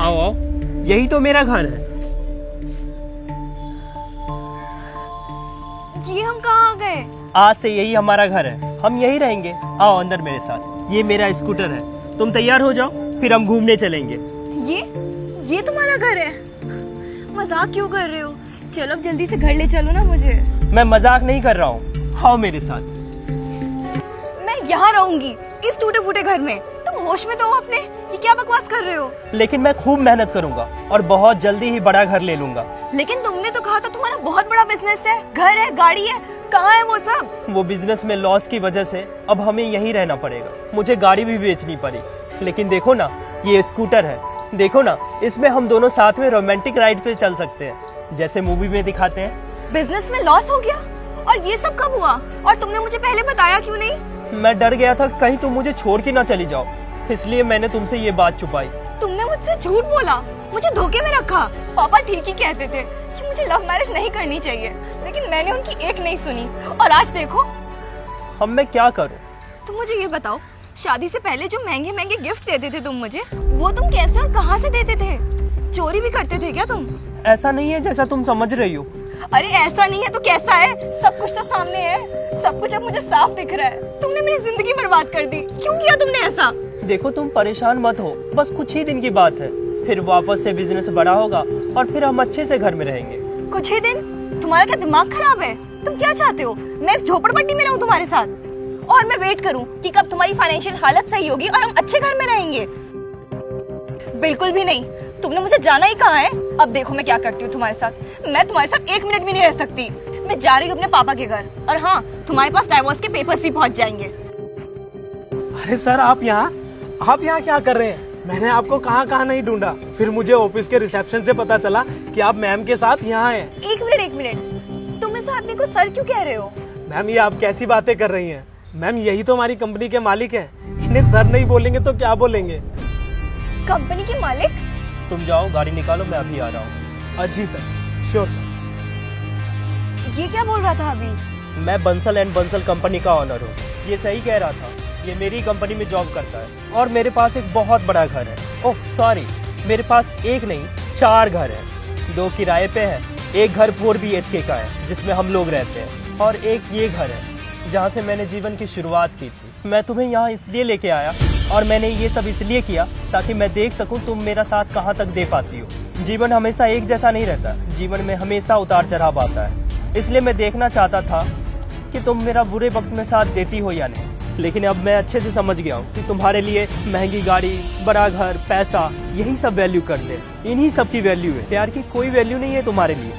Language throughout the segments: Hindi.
आओ आओ, यही तो मेरा घर है। ये हम कहाँ आ गए? आज से यही हमारा घर है, हम यही रहेंगे। आओ अंदर मेरे साथ, ये मेरा स्कूटर है। तुम तैयार हो जाओ, फिर हम घूमने चलेंगे। ये तुम्हारा घर है? मजाक क्यों कर रहे हो? चलो अब जल्दी से घर ले चलो ना मुझे। मैं मजाक नहीं कर रहा हूँ, आओ मेरे साथ। मैं यहाँ रहूंगी इस टूटे फूटे घर में। तुम होश में तो हो अपने? ये क्या बकवास कर रहे हो? लेकिन मैं खूब मेहनत करूंगा और बहुत जल्दी ही बड़ा घर ले लूंगा। लेकिन तुमने तो कहा था तुम्हारा बहुत बड़ा बिजनेस है, घर है, गाड़ी है, कहाँ है वो सब? वो बिजनेस में लॉस की वजह से अब हमें यहीं रहना पड़ेगा। मुझे गाड़ी भी बेचनी पड़ी। लेकिन देखो ना, ये स्कूटर है, देखो ना, इसमें हम दोनों साथ में रोमांटिक राइड पे चल सकते हैं, जैसे मूवी में दिखाते हैं। बिजनेस में लॉस हो गया? और ये सब कब हुआ? और तुमने मुझे पहले बताया क्यों नहीं? मैं डर गया था कहीं तुम मुझे छोड़ के ना चली जाओ, इसलिए मैंने तुमसे ये बात छुपाई। तुमने मुझसे झूठ बोला, मुझे धोखे में रखा। पापा ठीक ही कहते थे कि मुझे लव मैरिज नहीं करनी चाहिए, लेकिन मैंने उनकी एक नहीं सुनी और आज देखो। अब मैं क्या करूं? तुम मुझे ये बताओ, शादी से पहले जो महंगे महंगे गिफ्ट देते थे तुम मुझे, वो तुम कैसे और कहाँ से देते थे? चोरी भी करते थे क्या तुम? ऐसा नहीं है जैसा तुम समझ रही हो। अरे ऐसा नहीं है तो कैसा है? सब कुछ तो सामने है, सब कुछ अब मुझे साफ दिख रहा है। तुमने मेरी जिंदगी बर्बाद कर दी। क्यों किया तुमने ऐसा? देखो तुम परेशान मत हो, बस कुछ ही दिन की बात है, फिर वापस से बिजनेस बड़ा होगा और फिर हम अच्छे से घर में रहेंगे। कुछ ही दिन? तुम्हारा क्या दिमाग खराब है? तुम क्या चाहते हो? मैं इस झोपड़पट्टी में रहूं तुम्हारे साथ और मैं वेट करूं कि कब तुम्हारी फाइनेंशियल हालत सही होगी और हम अच्छे घर में रहेंगे? बिल्कुल भी नहीं। तुमने मुझे जाना ही कहाँ है? अब देखो मैं क्या करती हूँ तुम्हारे साथ। मैं तुम्हारे साथ एक मिनट भी नहीं रह सकती। मैं जा रही हूँ अपने पापा के घर, और हाँ, तुम्हारे पास डाइवोर्स के पेपर्स भी पहुँच जाएंगे। अरे सर, आप यहाँ क्या कर रहे हैं? मैंने आपको कहाँ कहाँ नहीं ढूंढा, फिर मुझे ऑफिस के रिसेप्शन से पता चला कि आप मैम के साथ यहाँ हैं। एक मिनट, तुम इस आदमी को सर क्यों कह रहे हो? मैम, ये आप कैसी बातें कर रही हैं? मैम, यही तो हमारी कंपनी के मालिक हैं। इन्हें सर नहीं बोलेंगे तो क्या बोलेंगे? कंपनी के मालिक? तुम जाओ, गाड़ी निकालो, मैं अभी आ रहा हूँ। जी सर, श्योर सर। ये क्या बोल रहा था अभी? मैं बंसल एंड बंसल कंपनी का ऑनर हूँ। ये सही कह रहा था, ये मेरी कंपनी में जॉब करता है और मेरे पास एक बहुत बड़ा घर है। ओह सॉरी, मेरे पास एक नहीं 4 घर हैं। 2 किराए पे है, एक घर 4 BHK का है जिसमें हम लोग रहते हैं, और एक ये घर है जहाँ से मैंने जीवन की शुरुआत की थी। मैं तुम्हें यहाँ इसलिए लेके आया और मैंने ये सब इसलिए किया ताकि मैं देख सकूं तुम मेरा साथ कहाँ तक दे पाती हो। जीवन हमेशा एक जैसा नहीं रहता, जीवन में हमेशा उतार चढ़ाव आता है, इसलिए मैं देखना चाहता था कि तुम मेरा बुरे वक्त में साथ देती हो या नहीं। लेकिन अब मैं अच्छे से समझ गया हूँ कि तुम्हारे लिए महंगी गाड़ी, बड़ा घर, पैसा, यही सब वैल्यू करते हैं। इन्हीं सब की वैल्यू है, प्यार की कोई वैल्यू नहीं है तुम्हारे लिए।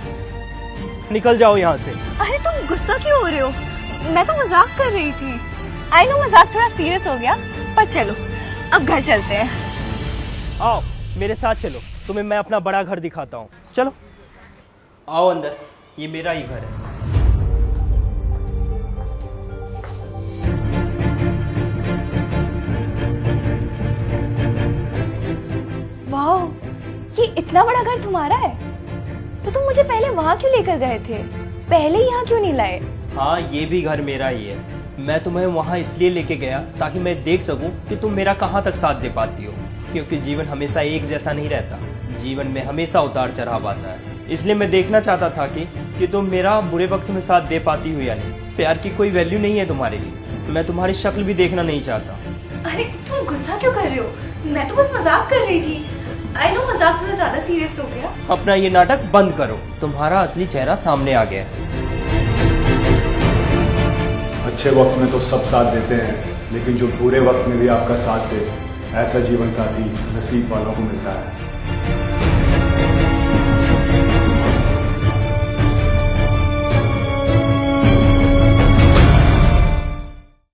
निकल जाओ यहाँ से। अरे तुम गुस्सा क्यों हो रहे हो? मैं तो मजाक कर रही थी। आई नो मजाक थोड़ा सीरियस हो गया, पर चलो अब घर चलते हैं। आओ मेरे साथ चलो, तुम्हें मैं अपना बड़ा घर दिखाता हूँ। चलो आओ अंदर, ये मेरा ही घर है। वाह, ये इतना बड़ा घर तुम्हारा है? तो तुम मुझे पहले वहाँ क्यों लेकर गए थे? पहले यहाँ क्यों नहीं लाए? हाँ, ये भी घर मेरा ही है। मैं तुम्हें वहाँ इसलिए लेके गया ताकि मैं देख सकूं कि तुम मेरा कहाँ तक साथ दे पाती हो, क्योंकि जीवन हमेशा एक जैसा नहीं रहता, जीवन में हमेशा उतार चढ़ाव आता है। इसलिए मैं देखना चाहता था कि तुम मेरा बुरे वक्त में साथ दे पाती हो या नहीं। प्यार की कोई वैल्यू नहीं है तुम्हारे लिए, मैं तुम्हारी शक्ल भी देखना नहीं चाहता। अरे तुम गुस्सा क्यों कर रहे हो? मैं तो बस मजाक कर रही थी। आई नो मजाक थोड़ा ज्यादा सीरियस हो गया। अपना ये नाटक बंद करो, तुम्हारा असली चेहरा सामने आ गया है। अच्छे वक्त में तो सब साथ देते हैं, लेकिन जो बुरे वक्त में भी आपका साथ दे, ऐसा जीवन साथी नसीब वालों को मिलता है।